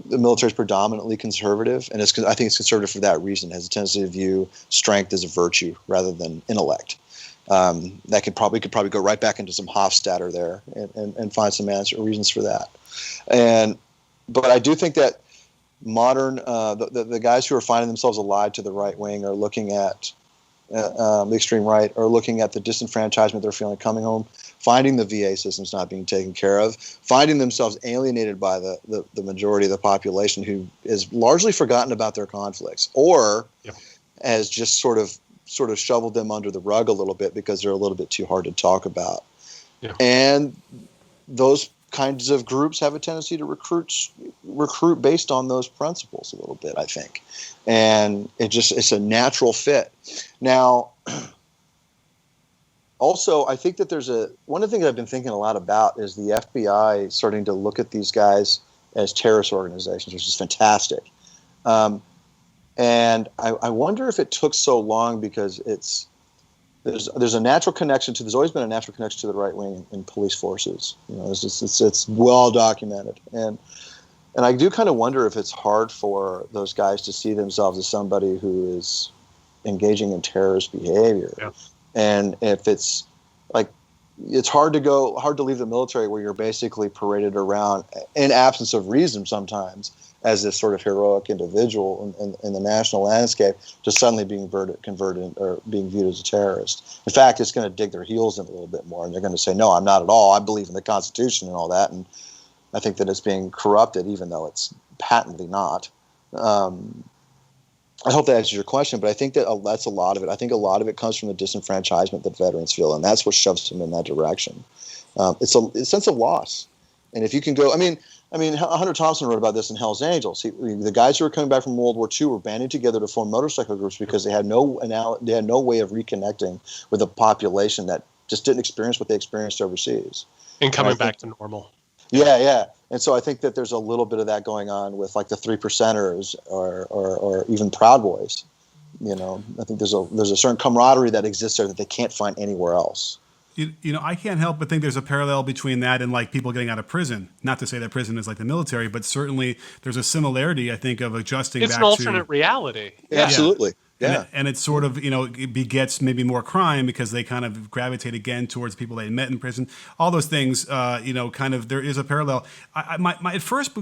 military is predominantly conservative, and I think it's conservative for that reason. It has a tendency to view strength as a virtue rather than intellect. That could probably go right back into some Hofstadter there and find some reasons for that. But I do think that modern the guys who are finding themselves allied to the right wing are looking at the extreme right, or looking at the disenfranchisement they're feeling coming home, finding the VA system's not being taken care of, finding themselves alienated by the majority of the population who is largely forgotten about their conflicts, or has just sort of shoveled them under the rug a little bit because they're a little bit too hard to talk about. Yeah. And those kinds of groups have a tendency to recruit based on those principles a little bit, I think. And it's a natural fit. Now, also, I think that one of the things I've been thinking a lot about is the FBI starting to look at these guys as terrorist organizations, which is fantastic. And I wonder if it took so long because there's a natural connection there's always been a natural connection to the right wing in police forces. It's well documented. And I do kind of wonder if it's hard for those guys to see themselves as somebody who is engaging in terrorist behavior. Yeah. And if it's like, it's hard to leave the military where you're basically paraded around in absence of reason sometimes as this sort of heroic individual in the national landscape to suddenly being converted or being viewed as a terrorist. In fact, it's going to dig their heels in a little bit more, and they're going to say, no, I'm not at all. I believe in the Constitution and all that. And I think that it's being corrupted, even though it's patently not. I hope that answers your question, but I think that that's a lot of it. I think a lot of it comes from the disenfranchisement that veterans feel, and that's what shoves them in that direction. It's a sense of loss. And if you can go, I mean, Hunter Thompson wrote about this in Hell's Angels. The guys who were coming back from World War II were banding together to form motorcycle groups because they had no way of reconnecting with a population that just didn't experience what they experienced overseas. And coming back to normal. Yeah. And so I think that there's a little bit of that going on with like the 3%ers or even Proud Boys. I think there's a certain camaraderie that exists there that they can't find anywhere else. I can't help but think there's a parallel between that and like people getting out of prison. Not to say that prison is like the military, but certainly there's a similarity, I think, of adjusting back to... It's an alternate reality. Yeah. Absolutely. Yeah. And it sort of, it begets maybe more crime because they kind of gravitate again towards people they met in prison. All those things, kind of, there is a parallel. My first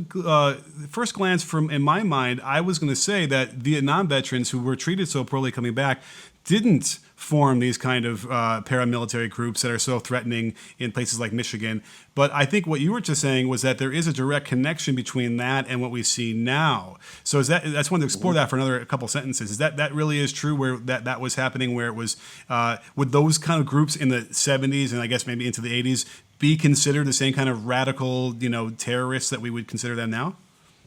glance in my mind, I was going to say that Vietnam veterans who were treated so poorly coming back didn't form these kind of paramilitary groups that are so threatening in places like Michigan. But I think what you were just saying was that there is a direct connection between that and what we see now. So I just wanted to explore that for a couple sentences. Is that really is true where that was happening, where it was, would those kind of groups in the 70s and I guess maybe into the 80s be considered the same kind of radical, terrorists that we would consider them now?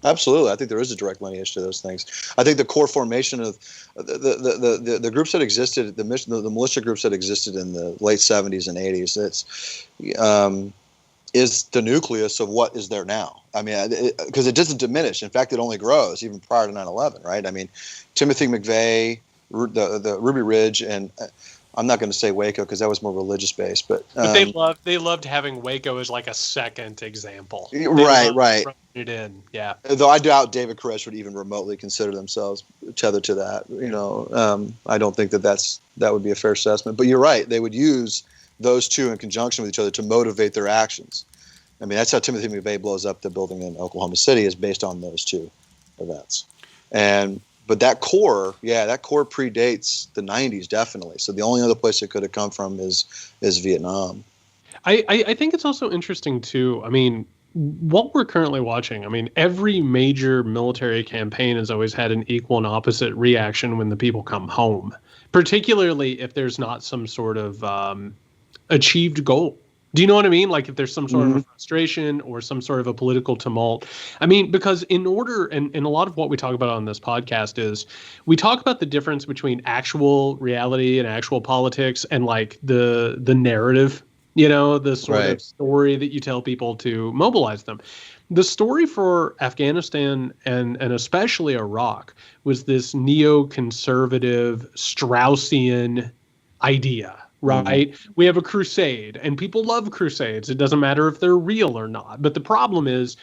Absolutely. I think there is a direct lineage to those things. I think the core formation of the groups that existed, the militia groups that existed in the late 70s and 80s, is the nucleus of what is there now. I mean, because it doesn't diminish. In fact, it only grows, even prior to 9/11, right? I mean, Timothy McVeigh, the Ruby Ridge, and I'm not going to say Waco because that was more religious based, but they loved having Waco as like a second example. Right. It in, yeah. Though I doubt David Koresh would even remotely consider themselves tethered to that. I don't think that would be a fair assessment. But you're right; they would use those two in conjunction with each other to motivate their actions. I mean, that's how Timothy McVeigh blows up the building in Oklahoma City, is based on those two events. But that core predates the 90s, definitely. So the only other place it could have come from is Vietnam. I think it's also interesting, too. I mean, what we're currently watching, I mean, every major military campaign has always had an equal and opposite reaction when the people come home, particularly if there's not some sort of achieved goal. Do you know what I mean? Like if there's some sort of a frustration or some sort of a political tumult. I mean, because in order, and a lot of what we talk about on this podcast is we talk about the difference between actual reality and actual politics and like the narrative, the sort of story that you tell people to mobilize them. The story for Afghanistan and especially Iraq was this neoconservative Straussian idea. Right. We have a crusade and people love crusades. It doesn't matter if they're real or not. But the problem is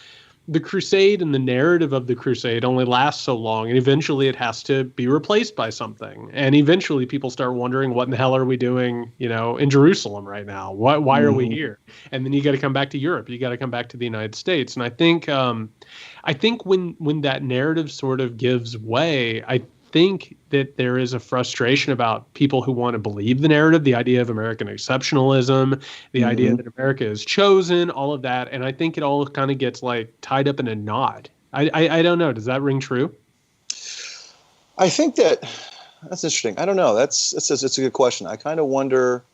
the crusade and the narrative of the crusade only lasts so long. And eventually it has to be replaced by something. And eventually people start wondering, what in the hell are we doing, in Jerusalem right now? Why are we here? And then you got to come back to Europe. You got to come back to the United States. And I think when that narrative sort of gives way, I think that there is a frustration about people who want to believe the narrative, the idea of American exceptionalism, the idea that America is chosen, all of that. And I think it all kind of gets like tied up in a knot. I don't know. Does that ring true? I think that's interesting. I don't know. It's a good question. I kind of wonder.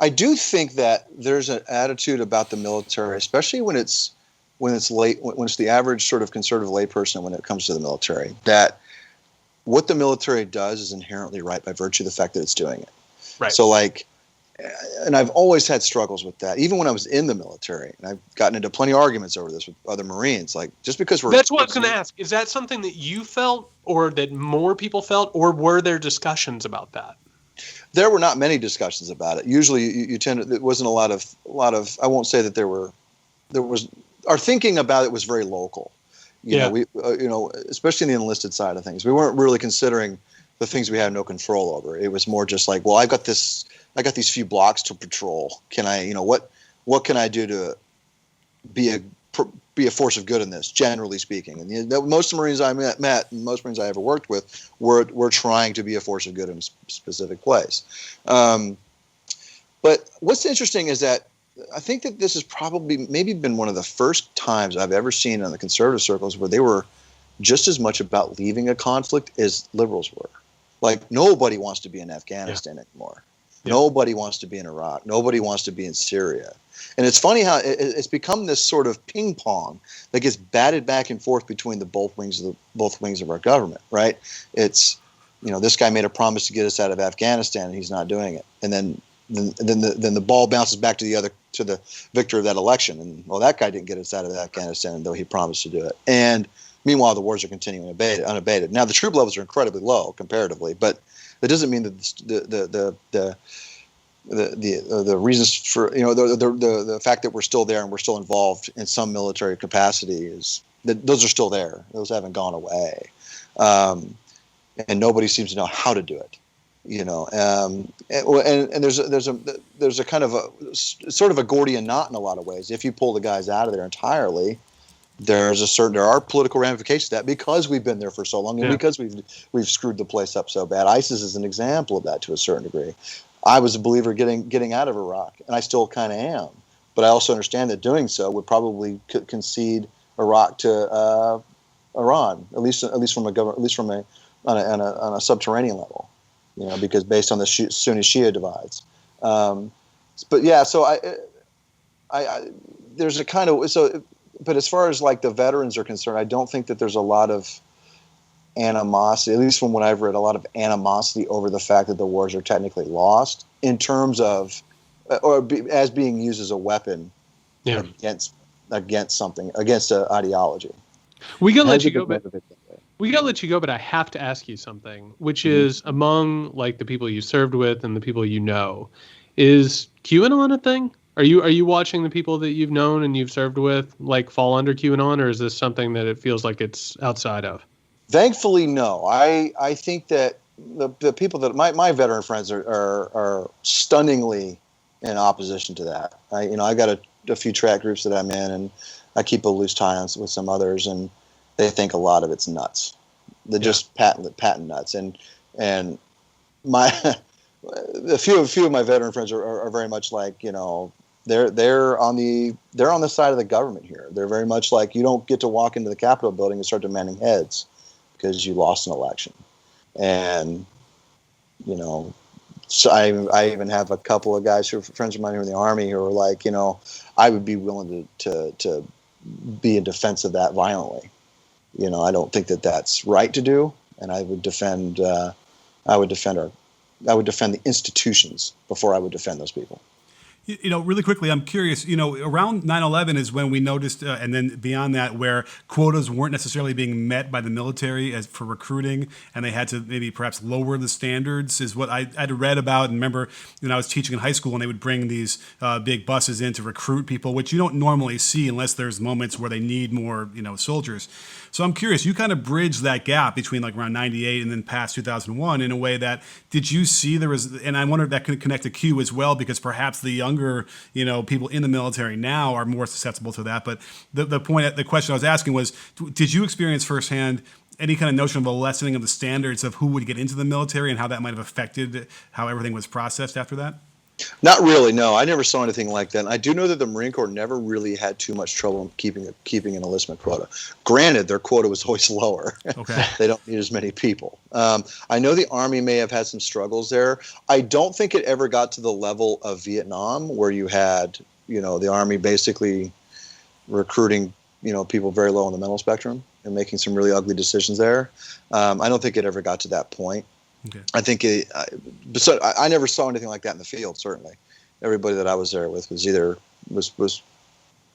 I do think that there's an attitude about the military, especially when it's the average sort of conservative layperson when it comes to the military, that what the military does is inherently right by virtue of the fact that it's doing it. Right. So and I've always had struggles with that, even when I was in the military, and I've gotten into plenty of arguments over this with other Marines. Like, just because That's what I was going to ask. Is that something that you felt, or that more people felt, or were there discussions about that? There were not many discussions about it. Usually, you tend to, it wasn't a lot of. I won't say that there was. Our thinking about it was very local. You know, especially in the enlisted side of things, we weren't really considering the things we had no control over. It was more just like, well, I got these few blocks to patrol. Can I, what can I do to be a force of good in this, generally speaking? And most Marines I met, and most Marines I ever worked with, were trying to be a force of good in a specific place. But what's interesting is that I think that this has maybe been one of the first times I've ever seen in the conservative circles where they were just as much about leaving a conflict as liberals were. Like, nobody wants to be in Afghanistan anymore. Yeah. Nobody wants to be in Iraq. Nobody wants to be in Syria. And it's funny how it's become this sort of ping pong that gets batted back and forth between both wings of our government, right? It's, this guy made a promise to get us out of Afghanistan and he's not doing it. And then the ball bounces back to the victor of that election. And, well, that guy didn't get us out of Afghanistan, though he promised to do it. And meanwhile, the wars are continuing unabated. Now, the troop levels are incredibly low comparatively, but that doesn't mean that the reasons for the fact that we're still there and we're still involved in some military capacity is that those are still there. Those haven't gone away, and nobody seems to know how to do it. And there's a kind of a sort of a Gordian knot in a lot of ways. If you pull the guys out of there entirely, there are political ramifications to that because we've been there for so long and because we've screwed the place up so bad. ISIS is an example of that to a certain degree. I was a believer getting out of Iraq, and I still kind of am. But I also understand that doing so would probably concede Iraq to Iran, at least from on a subterranean level, because based on the Sunni Shia divides. But yeah, so I there's a kind of so. But as far as like the veterans are concerned, I don't think that there's a lot of animosity, at least from what I've read, a lot of animosity over the fact that the wars are technically lost in terms of, as being used as a weapon against something, against an ideology. We gotta let you go, but I have to ask you something, which is among like the people you served with and the people is QAnon a thing? Are you watching the people that you've known and you've served with like fall under QAnon, or is this something that it feels like it's outside of? Thankfully, no. I think that the people that my veteran friends are stunningly in opposition to that. I got a few track groups that I'm in, and I keep a loose tie on with some others, and they think a lot of it's nuts. They're just patent nuts, and my a few of my veteran friends are very much like they're on the side of the government here. They're very much like, you don't get to walk into the Capitol building and start demanding heads because you lost an election. And so I even have a couple of guys who are friends of mine who are in the Army who are like, I would be willing to be in defense of that violently. I don't think that that's right to do, and I would defend the institutions before I would defend those people. Really quickly, I'm curious, around 9/11 is when we noticed, and then beyond that, where quotas weren't necessarily being met by the military for recruiting, and they had to maybe perhaps lower the standards, is what I'd read about. And remember, I was teaching in high school, and they would bring these big buses in to recruit people, which you don't normally see unless there's moments where they need more, soldiers. So I'm curious, you kind of bridged that gap between like around 98 and then past 2001 in a way that, did you see there was, and I wonder if that could connect to Q as well, because perhaps the younger, people in the military now are more susceptible to that. But the question I was asking was, did you experience firsthand any kind of notion of a lessening of the standards of who would get into the military and how that might have affected how everything was processed after that? Not really, no. I never saw anything like that. And I do know that the Marine Corps never really had too much trouble keeping an enlistment quota. Granted, their quota was always lower. Okay. They don't need as many people. I know the Army may have had some struggles there. I don't think it ever got to the level of Vietnam, where you had, the Army basically recruiting, people very low on the mental spectrum and making some really ugly decisions there. I don't think it ever got to that point. Okay. I think I never saw anything like that in the field. Certainly, everybody that I was there with was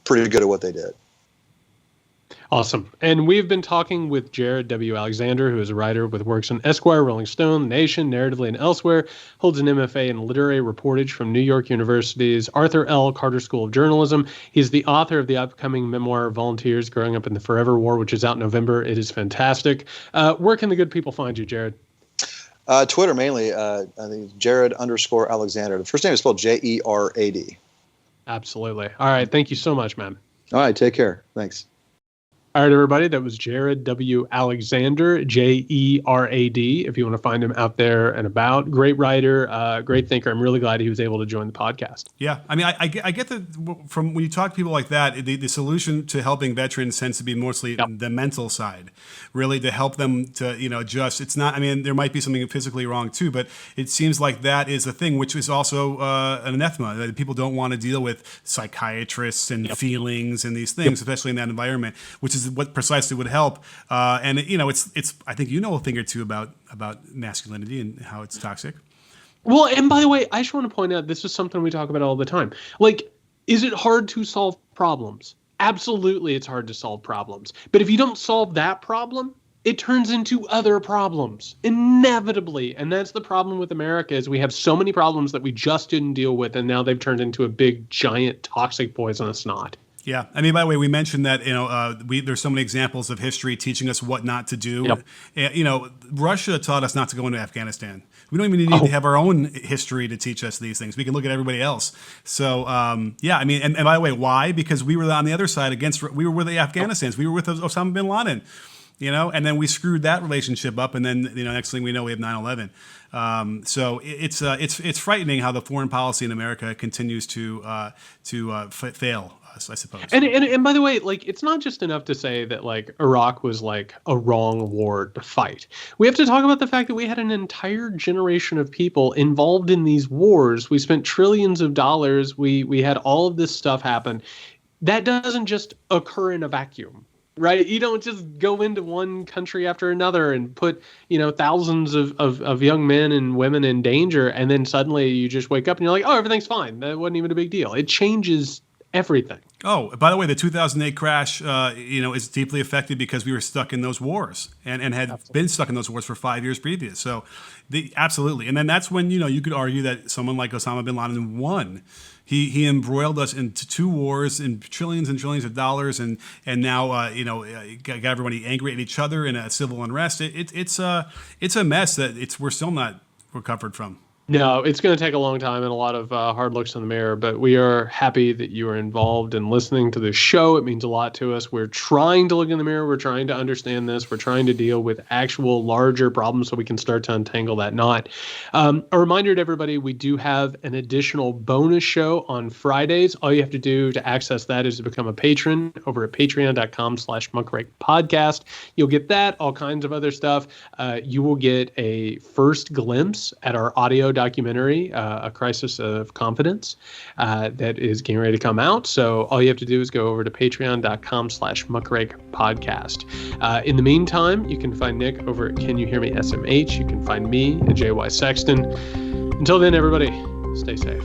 pretty good at what they did. Awesome. And we've been talking with Jerad W. Alexander, who is a writer with works on Esquire, Rolling Stone, The Nation, Narratively, and elsewhere, holds an MFA in literary reportage from New York University's Arthur L. Carter School of Journalism. He's the author of the upcoming memoir, Volunteers Growing Up in the Forever War, which is out in November. It is fantastic. Where can the good people find you, Jerad? Twitter mainly. I think Jerad_Alexander. The first name is spelled Jerad. Absolutely. All right. Thank you so much, man. All right. Take care. Thanks. All right, everybody. That was Jerad W. Alexander, Jerad. If you want to find him out there and about, great writer, great thinker. I'm really glad he was able to join the podcast. Yeah, I mean, I get that from when you talk to people like that, the solution to helping veterans tends to be mostly the mental side, really to help them to adjust. It's not. I mean, there might be something physically wrong too, but it seems like that is the thing, which is also an anathema. That people don't want to deal with psychiatrists and feelings and these things, especially in that environment, which is what precisely would help. And it's I think a thing or two about masculinity and how it's toxic. Well, and by the way, I just want to point out, this is something we talk about all the time. Like, is it hard to solve problems? Absolutely, it's hard to solve problems. But if you don't solve that problem, it turns into other problems inevitably. And that's the problem with America, is we have so many problems that we just didn't deal with, and now they've turned into a big, giant, toxic poisonous knot. Yeah, I mean, by the way, we mentioned that there's so many examples of history teaching us what not to do. Yep. Russia taught us not to go into Afghanistan. We don't even need to have our own history to teach us these things. We can look at everybody else. So yeah, I mean, and by the way, why? Because we were on the other side we were with the Afghanistans. We were with Osama bin Laden. And then we screwed that relationship up, and then next thing we know, we have 9/11. So it's frightening how the foreign policy in America continues to fail us, I suppose. And by the way, like, it's not just enough to say that like Iraq was like a wrong war to fight. We have to talk about the fact that we had an entire generation of people involved in these wars. We spent trillions of dollars. We had all of this stuff happen. That doesn't just occur in a vacuum. Right. You don't just go into one country after another and put, thousands of young men and women in danger. And then suddenly you just wake up and you're like, oh, everything's fine. That wasn't even a big deal. It changes everything. Oh, by the way, the 2008 crash, is deeply affected because we were stuck in those wars and had been stuck in those wars for 5 years previous. So absolutely. And then that's when, you could argue that someone like Osama bin Laden won. He embroiled us into two wars and trillions of dollars, and now got everybody angry at each other in a civil unrest. It's a mess that we're still not recovered from. No, it's going to take a long time and a lot of hard looks in the mirror, but we are happy that you are involved in listening to the show. It means a lot to us. We're trying to look in the mirror. We're trying to understand this. We're trying to deal with actual larger problems so we can start to untangle that knot. A reminder to everybody, we do have an additional bonus show on Fridays. All you have to do to access that is to become a patron over at patreon.com/muckrakepodcast. You'll get that, all kinds of other stuff. You will get a first glimpse at our audio documentary, A Crisis of Confidence, that is getting ready to come out. So all you have to do is go over to patreon.com/muckrakepodcast. In the meantime, you can find Nick over at Can You Hear Me SMH. You can find me at JY Sexton. Until then, everybody, stay safe.